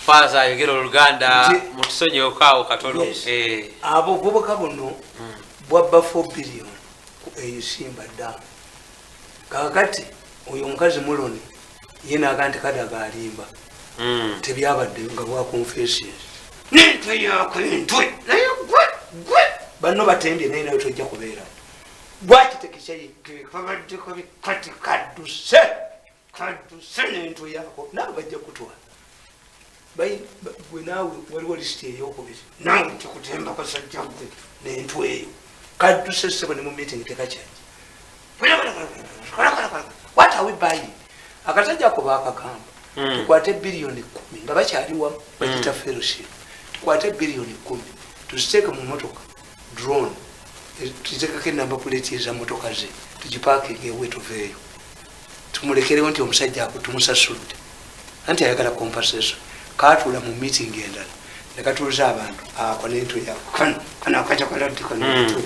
Faza ayogera Oluganda mutusonyokawo katono. Abo obuvubuka buno bwabba 4 billion eyisimba ddamu. Kakati oyo omukazi Muloni ye n'aga nti Kadaga alimba. Tebyabadde nga bwa confessions. Nintwe yakwentwe naye gwe banno batembye naye nayo tojja kubeera. Bwakitekesha yeke kabadde kati kaduse n'entwe yako nawe bajja kutwala. Gwe naawe waliwo lisiti eyokubiri nawe kikutemba kasajja gwe n'entwe eyo kaduse sebo ne mu meeting tekakyaji. What are we buying? Akasajja ko bakagamba tukwate billion 10 nga bakyali wamu bagita fellowship. Tukwate billion 10 tuziteeke mu motoka drone tuzitekeko enamba puleti eza motoka ze tugipakinge ewe tuveeyo tumulekerewo nti omusajja ako tumusasuludde anti ayagala compensation. Kaatuula mu meeting endala ne katuuza abantu ako n'entwe yako kano akakyakaladdiko n'entwe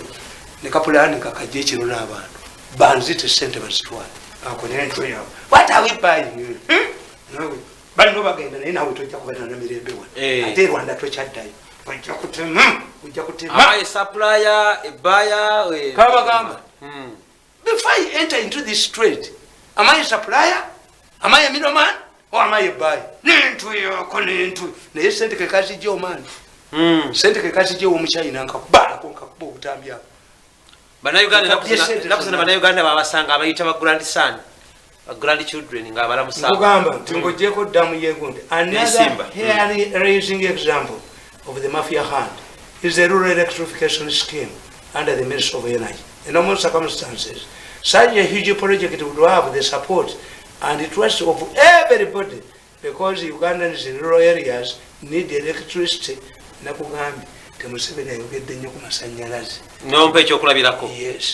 ne kapulaani kakajja ekiro n'abantu banzite ssente bazitwale ako n'entwe yako. What are we buying? Balino bagenda naye nawe tojja kubeera na mirembe wano ate Rwanda tokyaddayo ojja kutema Amaye supplier buyer kabagamba. Before I enter into this trade, am I a supplier? Am I a middleman? Or am I a buyer? N'entwe yako n'entwe naye sente kekazi gyo man. Sente kekazi gyo omukyayina nkakubalako nkakuba obutambi ako. Bannayuganda nakusana bannayuganda babasanga abayita ba grandchildren nga abalamusa. Kugamba nti ng'oggyeko ddamu y'egundi. Another hair-raising example of the mafia hand is the rural electrification scheme under the Ministry of Energy. In normal circumstances, such a huge project would have the support and the trust of everybody because Ugandans in rural areas need electricity. Nakugambye Museveni ayogedde nnyo ku masannyalaze. Nompe ekyokulabirako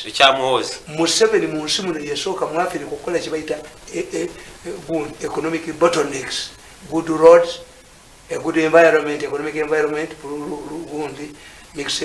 ekyamuhoozi. Museveni mu nsi muno yasooka mu Africa okukola kye bayita economic bottlenecks, good roads, a good environment, economic environment, gundi mix